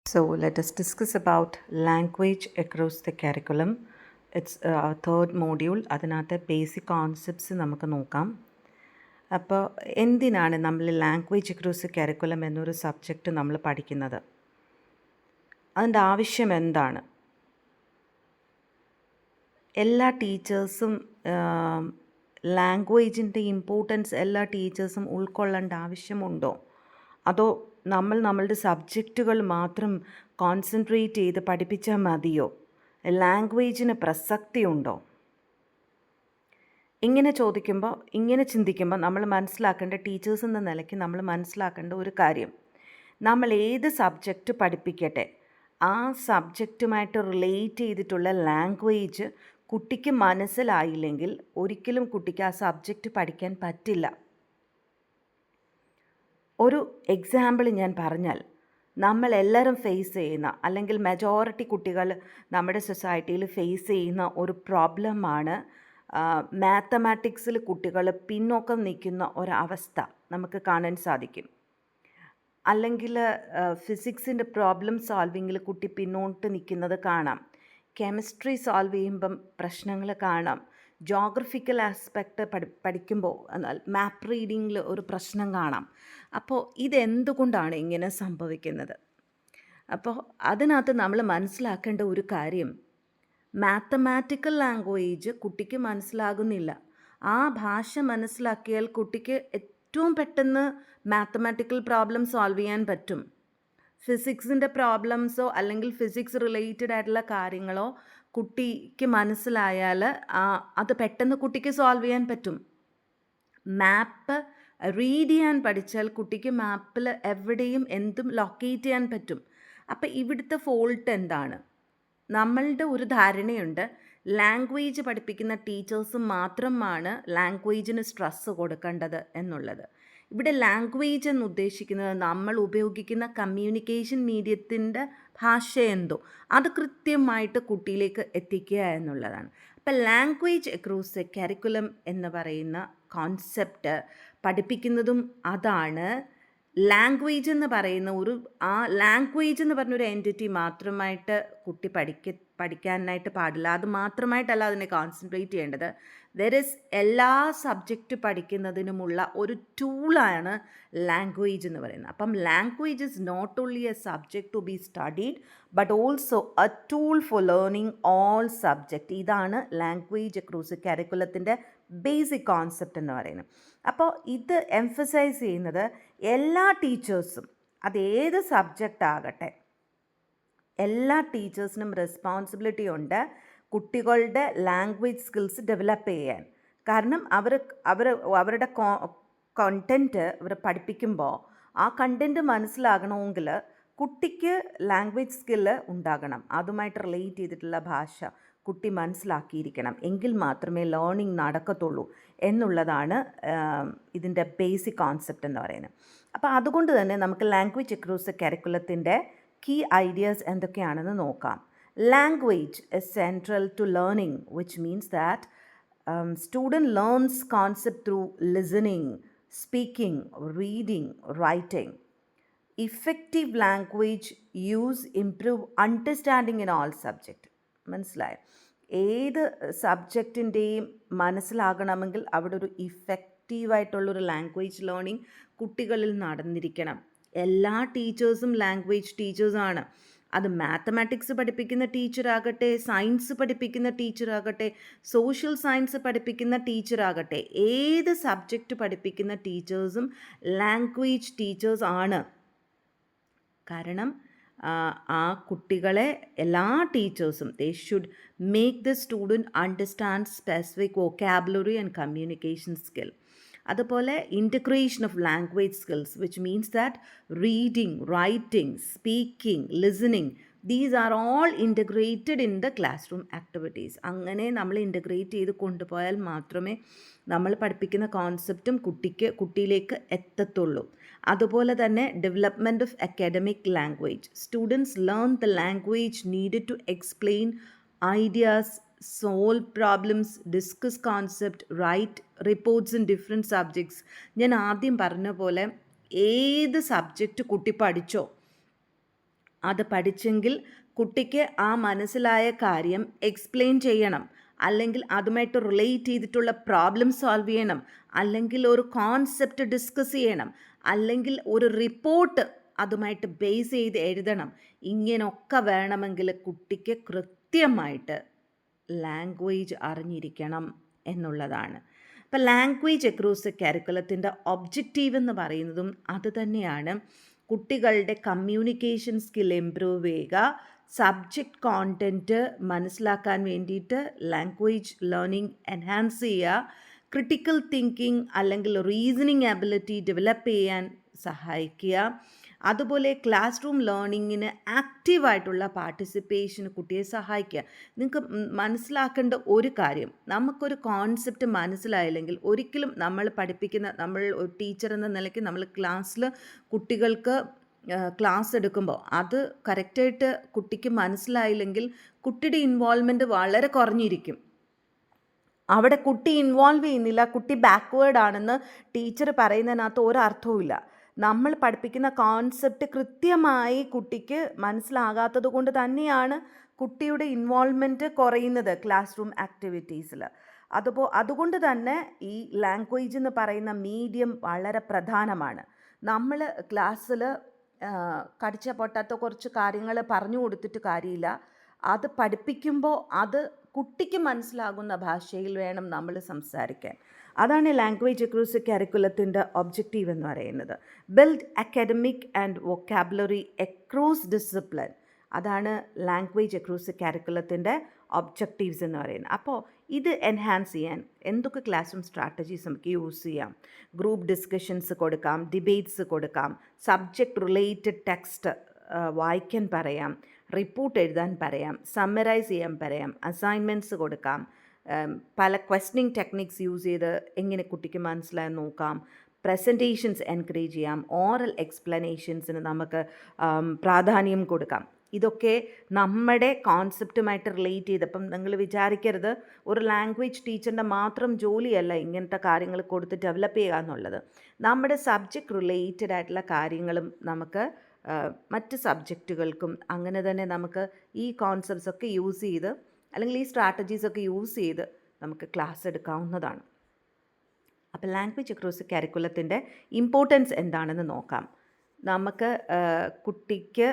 So let us discuss about language across the curriculum. It's our third module. അതിനകത്ത് basic concepts നമുക്ക് നോക്കാം. അപ്പോൾ എന്തിനാണ് നമ്മൾ ലാംഗ്വേജ് അക്രോസ് കരിക്കുലം എന്നൊരു സബ്ജക്റ്റ് നമ്മൾ പഠിക്കുന്നത്? അതിൻ്റെ ആവശ്യം എന്താണ്? എല്ലാ ടീച്ചേഴ്സും ലാംഗ്വേജിൻ്റെ ഇമ്പോർട്ടൻസ് എല്ലാ ടീച്ചേഴ്സും ഉൾക്കൊള്ളേണ്ട ആവശ്യമുണ്ടോ? അതോ നമ്മളുടെ സബ്ജക്റ്റുകൾ മാത്രം കോൺസെൻട്രേറ്റ് ചെയ്ത് പഠിപ്പിച്ചാൽ മതിയോ? ലാംഗ്വേജിന് പ്രസക്തിയുണ്ടോ? ഇങ്ങനെ ചിന്തിക്കുമ്പോൾ നമ്മൾ മനസ്സിലാക്കേണ്ട, ടീച്ചേഴ്സ് എന്ന നിലയ്ക്ക് നമ്മൾ മനസ്സിലാക്കേണ്ട ഒരു കാര്യം, നമ്മൾ ഏത് സബ്ജക്റ്റ് പഠിപ്പിക്കട്ടെ, ആ സബ്ജക്റ്റുമായിട്ട് റിലേറ്റ് ചെയ്തിട്ടുള്ള ലാംഗ്വേജ് കുട്ടിക്ക് മനസ്സിലായില്ലെങ്കിൽ ഒരിക്കലും കുട്ടിക്ക് ആ സബ്ജക്റ്റ് പഠിക്കാൻ പറ്റില്ല. ഒരു എക്സാമ്പിൾ ഞാൻ പറഞ്ഞാൽ, നമ്മളെല്ലാവരും ഫേസ് ചെയ്യുന്ന, അല്ലെങ്കിൽ മെജോറിറ്റി കുട്ടികൾ നമ്മുടെ സൊസൈറ്റിയിൽ ഫേസ് ചെയ്യുന്ന ഒരു പ്രോബ്ലമാണ് മാത്തമാറ്റിക്സിൽ കുട്ടികൾ പിന്നോക്കം നിൽക്കുന്ന ഒരവസ്ഥ നമുക്ക് കാണാൻ സാധിക്കും. അല്ലെങ്കിൽ ഫിസിക്സിൻ്റെ പ്രോബ്ലം സോൾവിങ്ങിൽ കുട്ടി പിന്നോട്ട് നിൽക്കുന്നത് കാണാം. കെമിസ്ട്രി സോൾവ് ചെയ്യുമ്പം പ്രശ്നങ്ങൾ കാണാം. ജോഗ്രഫിക്കൽ ആസ്പെക്റ്റ് പഠിക്കുമ്പോൾ മാപ്പ് റീഡിങ്ങിൽ ഒരു പ്രശ്നം കാണാം. അപ്പോൾ ഇതെന്തുകൊണ്ടാണ് ഇങ്ങനെ സംഭവിക്കുന്നത്? അപ്പോൾ അതിനകത്ത് നമ്മൾ മനസ്സിലാക്കേണ്ട ഒരു കാര്യം, മാത്തമാറ്റിക്കൽ ലാംഗ്വേജ് കുട്ടിക്ക് മനസ്സിലാകുന്നില്ല. ആ ഭാഷ മനസ്സിലാക്കിയാൽ കുട്ടിക്ക് ഏറ്റവും പെട്ടെന്ന് മാത്തമാറ്റിക്കൽ പ്രോബ്ലം സോൾവ് ചെയ്യാൻ പറ്റും. ഫിസിക്സിൻ്റെ പ്രോബ്ലംസോ അല്ലെങ്കിൽ ഫിസിക്സ് റിലേറ്റഡ് ആയിട്ടുള്ള കാര്യങ്ങളോ കുട്ടിക്ക് മനസ്സിലായാൽ അത് പെട്ടെന്ന് കുട്ടിക്ക് സോൾവ് ചെയ്യാൻ പറ്റും. മാപ്പ് റീഡ് ചെയ്യാൻ പഠിച്ചാൽ കുട്ടിക്ക് മാപ്പിൽ എവിടെയും എന്തും ലൊക്കേറ്റ് ചെയ്യാൻ പറ്റും. അപ്പം ഇവിടുത്തെ ഫോൾട്ട് എന്താണ്? നമ്മളുടെ ഒരു ധാരണയുണ്ട്, ലാംഗ്വേജ് പഠിപ്പിക്കുന്ന ടീച്ചേഴ്സ് മാത്രമാണ് ലാംഗ്വേജിന് സ്ട്രെസ്സ് കൊടുക്കേണ്ടത് എന്നുള്ളത്. ഇവിടെ ലാംഗ്വേജ് എന്ന് ഉദ്ദേശിക്കുന്നത് നമ്മൾ ഉപയോഗിക്കുന്ന കമ്മ്യൂണിക്കേഷൻ മീഡിയത്തിൻ്റെ ഭാഷ എന്തോ അത് കൃത്യമായിട്ട് കുട്ടിയിലേക്ക് എത്തിക്കുക എന്നുള്ളതാണ്. അപ്പം ലാംഗ്വേജ് അക്രോസ് എ കരിക്കുലം എന്ന് പറയുന്ന കോൺസെപ്റ്റ് പഠിപ്പിക്കുന്നതും അതാണ്. ലാംഗ്വേജ് എന്ന് പറയുന്ന ലാംഗ്വേജ് എന്ന് പറഞ്ഞൊരു എൻറ്റിറ്റി മാത്രമായിട്ട് കുട്ടി പഠിക്കാനായിട്ട് പാടില്ല. അത് മാത്രമായിട്ടല്ല അതിനെ കോൺസെൻട്രേറ്റ് ചെയ്യേണ്ടത്. എല്ലാ സബ്ജക്റ്റ് പഠിക്കുന്നതിനുമുള്ള ഒരു ടൂളാണ് ലാംഗ്വേജ് എന്ന് പറയുന്നത്. അപ്പം language is not only a subject to be studied but also a tool for learning all subject. ഇതാണ് ലാംഗ്വേജ് അക്രോസ് കരിക്കുലത്തിൻ്റെ ബേസിക് കോൺസെപ്റ്റ് എന്ന് പറയുന്നത്. അപ്പോൾ ഇത് എംഫസൈസ് ചെയ്യുന്നത് എല്ലാ ടീച്ചേഴ്സും, അതേത് സബ്ജക്റ്റ് ആകട്ടെ, എല്ലാ ടീച്ചേഴ്സിനും റെസ്പോൺസിബിലിറ്റി ഉണ്ട് കുട്ടികളുടെ ലാംഗ്വേജ് സ്കിൽസ് ഡെവലപ്പ് ചെയ്യാൻ. കാരണം അവരുടെ കണ്ടൻറ്റ് അവർ പഠിപ്പിക്കുമ്പോൾ ആ കണ്ടൻറ്റ് മനസ്സിലാകണമെങ്കിൽ കുട്ടിക്ക് ലാംഗ്വേജ് സ്കില്ല് ഉണ്ടാകണം. അതുമായിട്ട് റിലേറ്റ് ചെയ്തിട്ടുള്ള ഭാഷ കുട്ടി മനസ്സിലാക്കിയിരിക്കണം. എങ്കിൽ മാത്രമേ ലേണിംഗ് നടക്കത്തുള്ളൂ എന്നുള്ളതാണ് ഇതിൻ്റെ ബേസിക് കോൺസെപ്റ്റ് എന്ന് പറയുന്നത്. അപ്പോൾ അതുകൊണ്ട് തന്നെ നമുക്ക് ലാംഗ്വേജ് അക്രോസ് കരിക്കുലത്തിൻ്റെ കീ ഐഡിയാസ് എന്തൊക്കെയാണെന്ന് നോക്കാം. Language is central to learning, which means that student learns concept through listening, speaking, reading, writing. Effective language use improve understanding in all subject. മനസ്സിലായോ? ഏത് സബ്ജക്റ്റിൻ്റെയും മനസ്സിലാകണമെങ്കിൽ അവിടെ ഒരു ഇഫക്റ്റീവായിട്ടുള്ളൊരു ലാംഗ്വേജ് ലേണിംഗ് കുട്ടികളിൽ നടന്നിരിക്കണം. എല്ലാ ടീച്ചേഴ്സും ലാംഗ്വേജ് ടീച്ചേഴ്സാണ്. അത് മാത്തമാറ്റിക്സ് പഠിപ്പിക്കുന്ന ടീച്ചറാകട്ടെ, സയൻസ് പഠിപ്പിക്കുന്ന ടീച്ചറാകട്ടെ, സോഷ്യൽ സയൻസ് പഠിപ്പിക്കുന്ന ടീച്ചറാകട്ടെ, ഏത് സബ്ജക്റ്റ് പഠിപ്പിക്കുന്ന ടീച്ചേഴ്സും ലാംഗ്വേജ് ടീച്ചേഴ്സ് ആണ്. കാരണം ആ കുട്ടികളെ എല്ലാ ടീച്ചേഴ്സും they should make the student understand specific vocabulary and communication skill. അതുപോലെ integration of language skills, which means that reading, writing, speaking, listening, these are all integrated in the classroom activities. അങ്ങനെ നമ്മൾ integrate ചെയ്ത് കൊണ്ടുപോയാൽ മാത്രമേ നമ്മൾ പഠിപ്പിക്കുന്ന കോൺസെപ്റ്റും കുട്ടിയിലേക്ക് എത്തത്തുള്ളൂ. അതുപോലെ തന്നെ development of academic language. Students learn the language needed to explain ideas, solve problems, discuss concept, write reports in different subjects. ഞാൻ ആദ്യം പറഞ്ഞ പോലെ ഏത് സബ്ജക്റ്റ് കുട്ടി പഠിച്ചോ അത് പഠിച്ചെങ്കിൽ കുട്ടിക്ക് ആ മനസ്സിലായ കാര്യം എക്സ്പ്ലെയിൻ ചെയ്യണം, അല്ലെങ്കിൽ അതുമായിട്ട് റിലേറ്റ് ചെയ്തിട്ടുള്ള പ്രോബ്ലം സോൾവ് ചെയ്യണം, അല്ലെങ്കിൽ ഒരു കോൺസെപ്റ്റ് ഡിസ്കസ് ചെയ്യണം, അല്ലെങ്കിൽ ഒരു റിപ്പോർട്ട് അതുമായിട്ട് ബേസ് ചെയ്ത് എഴുതണം. ഇങ്ങനെയൊക്കെ വേണമെങ്കിൽ കുട്ടിക്ക് കൃത്യമായിട്ട് ലാംഗ്വേജ് അറിഞ്ഞിരിക്കണം എന്നുള്ളതാണ്. അപ്പം ലാംഗ്വേജ് അക്രോസ് കരിക്കുലത്തിൻ്റെ ഒബ്ജക്റ്റീവ് എന്ന് പറയുന്നതും അത് തന്നെയാണ്. കുട്ടികളുടെ കമ്മ്യൂണിക്കേഷൻ സ്കിൽ ഇംപ്രൂവ് ചെയ്യുക, സബ്ജക്റ്റ് കോണ്ടൻറ്റ് മനസ്സിലാക്കാൻ വേണ്ടിയിട്ട് ലാംഗ്വേജ് ലേണിംഗ് എൻഹാൻസ് ചെയ്യുക, ക്രിട്ടിക്കൽ തിങ്കിങ് അല്ലെങ്കിൽ റീസണിങ് എബിലിറ്റി ഡെവലപ്പ് ചെയ്യാൻ സഹായിക്കുക. അതുപോലെ ക്ലാസ് റൂം ലേണിങ്ങിന് ആക്റ്റീവായിട്ടുള്ള പാർട്ടിസിപ്പേഷന് കുട്ടിയെ സഹായിക്കുക. നിങ്ങൾക്ക് മനസ്സിലാക്കേണ്ട ഒരു കാര്യം, നമുക്കൊരു കോൺസെപ്റ്റ് മനസ്സിലായില്ലെങ്കിൽ ഒരിക്കലും നമ്മൾ ഒരു ടീച്ചർ എന്ന നിലയ്ക്ക് നമ്മൾ ക്ലാസ്സിൽ കുട്ടികൾക്ക് ക്ലാസ് എടുക്കുമ്പോൾ അത് കറക്റ്റായിട്ട് കുട്ടിക്ക് മനസ്സിലായില്ലെങ്കിൽ കുട്ടിയുടെ ഇൻവോൾവ്മെൻറ്റ് വളരെ കുറഞ്ഞിരിക്കും. അവിടെ കുട്ടി ഇൻവോൾവ് ചെയ്യുന്നില്ല, കുട്ടി ബാക്ക്വേർഡ് ആണെന്ന് ടീച്ചർ പറയുന്നതിനകത്ത് ഒരർത്ഥവുമില്ല. നമ്മൾ പഠിപ്പിക്കുന്ന കോൺസെപ്റ്റ് കൃത്യമായി കുട്ടിക്ക് മനസ്സിലാകാത്തത് കൊണ്ട് തന്നെയാണ് കുട്ടിയുടെ ഇൻവോൾവ്മെൻറ്റ് കുറയുന്നത് ക്ലാസ് റൂം ആക്ടിവിറ്റീസിൽ. അതുകൊണ്ട് തന്നെ ഈ ലാംഗ്വേജ് എന്ന് പറയുന്ന മീഡിയം വളരെ പ്രധാനമാണ്. നമ്മൾ ക്ലാസ്സിൽ കടിച്ച പൊട്ടാത്ത കുറച്ച് കാര്യങ്ങൾ പറഞ്ഞു കൊടുത്തിട്ട് കാര്യമില്ല. അത് പഠിപ്പിക്കുമ്പോൾ അത് കുട്ടിക്ക് മനസ്സിലാകുന്ന ഭാഷയിൽ വേണം നമ്മൾ സംസാരിക്കാൻ. അതാണ് ലാംഗ്വേജ് അക്രോസ് കരിക്കുലത്തിൻ്റെ ഒബ്ജക്റ്റീവ് എന്ന് പറയുന്നത്. Build academic and vocabulary across discipline. അതാണ് ലാംഗ്വേജ് അക്രോസ് കരിക്കുലത്തിൻ്റെ ഒബ്ജക്റ്റീവ്സ് എന്ന് പറയുന്നത്. അപ്പോൾ ഇത് എൻഹാൻസ് ചെയ്യാൻ എന്തൊക്കെ ക്ലാസ് റൂം സ്ട്രാറ്റജീസ് നമുക്ക് യൂസ് ചെയ്യാം? ഗ്രൂപ്പ് ഡിസ്കഷൻസ് കൊടുക്കാം, ഡിബേറ്റ്സ് കൊടുക്കാം, സബ്ജക്റ്റ് റിലേറ്റഡ് ടെക്സ്റ്റ് വായിക്കാൻ പറയാം, റിപ്പോർട്ട് എഴുതാൻ പറയാം, സമ്മറൈസ് ചെയ്യാൻ പറയാം, അസൈൻമെൻറ്റ്സ് കൊടുക്കാം, പല ക്വസ്റ്റനിങ് ടെക്നിക്സ് യൂസ് ചെയ്ത് എങ്ങനെ കുട്ടിക്ക് മനസ്സിലായി നോക്കാം, പ്രസൻറ്റേഷൻസ് എൻകറേജ് ചെയ്യാം, ഓറൽ എക്സ്പ്ലനേഷൻസിന് നമുക്ക് പ്രാധാന്യം കൊടുക്കാം. ഇതൊക്കെ നമ്മുടെ കോൺസെപ്റ്റുമായിട്ട് റിലേറ്റ് ചെയ്തപ്പം നിങ്ങൾ വിചാരിക്കരുത് ഒരു ലാംഗ്വേജ് ടീച്ചറിൻ്റെ മാത്രം ജോലിയല്ല ഇങ്ങനത്തെ കാര്യങ്ങൾ കൊടുത്ത് ഡെവലപ്പ് ചെയ്യുക എന്നുള്ളത്. നമ്മുടെ സബ്ജക്റ്റ് റിലേറ്റഡ് ആയിട്ടുള്ള കാര്യങ്ങളും നമുക്ക് മറ്റ് സബ്ജക്റ്റുകൾക്കും അങ്ങനെ തന്നെ നമുക്ക് ഈ കോൺസെപ്റ്റ്സ് ഒക്കെ യൂസ് ചെയ്ത് അല്ലെങ്കിൽ ഈ സ്ട്രാറ്റജീസൊക്കെ യൂസ് ചെയ്ത് നമുക്ക് ക്ലാസ് എടുക്കാവുന്നതാണ്. അപ്പോൾ ലാംഗ്വേജ് അക്രോസ് കരിക്കുലത്തിൻ്റെ ഇമ്പോർട്ടൻസ് എന്താണെന്ന് നോക്കാം. നമുക്ക് കുട്ടിക്ക്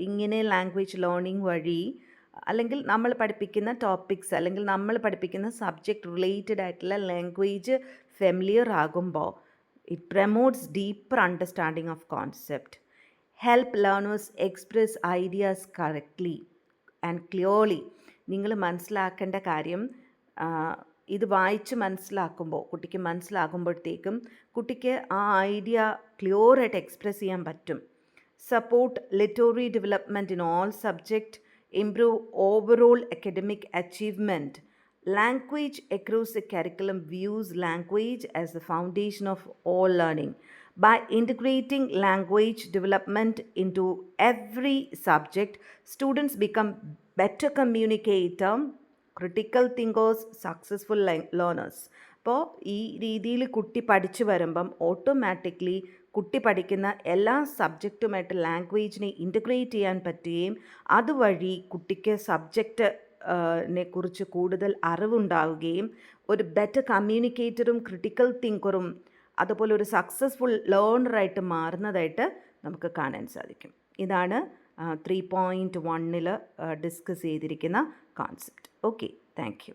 ഇങ്ങനെ ലാംഗ്വേജ് ലേണിംഗ് വഴി അല്ലെങ്കിൽ നമ്മൾ പഠിപ്പിക്കുന്ന ടോപ്പിക്സ് അല്ലെങ്കിൽ നമ്മൾ പഠിപ്പിക്കുന്ന സബ്ജക്റ്റ് റിലേറ്റഡ് ആയിട്ടുള്ള ലാംഗ്വേജ് ഫെമിലിയർ ആകുമ്പോൾ it promotes deeper understanding of concept, help learners express ideas correctly and clearly. നിങ്ങൾ മനസ്സിലാക്കേണ്ട കാര്യം ഇത് വായിച്ച് മനസ്സിലാക്കുമ്പോൾ കുട്ടിക്ക് മനസ്സിലാകുമ്പോഴത്തേക്കും കുട്ടിക്ക് ആ ഐഡിയ ക്ലിയറായിട്ട് എക്സ്പ്രസ് ചെയ്യാൻ പറ്റും. Support literary development in all subject, improve overall academic achievement. Language across the curriculum views language as the foundation of all learning. By integrating language development into every subject, students become better communicator, critical thinkers, successful learners. അപ്പോൾ ഈ രീതിയിൽ കുട്ടി പഠിച്ചു വരുമ്പം automatically കുട്ടി പഠിക്കുന്ന എല്ലാ സബ്ജക്റ്റുമായിട്ട് ലാംഗ്വേജിനെ integrate ചെയ്യാൻ പറ്റുകയും അതുവഴി കുട്ടിക്ക് സബ്ജക്റ്റ് നെക്കുറിച്ച് കൂടുതൽ അറിവുണ്ടാവുകയും ഒരു ബെറ്റർ കമ്മ്യൂണിക്കേറ്ററും ക്രിട്ടിക്കൽ തിങ്കറും അതുപോലെ ഒരു സക്സസ്ഫുൾ ലേണറായിട്ട് മാറുന്നതായിട്ട് നമുക്ക് കാണാൻ സാധിക്കും. ഇതാണ് 3.1 ഡിസ്കസ് ചെയ്തിരിക്കുന്ന കോൺസെപ്റ്റ്. Okay, thank you.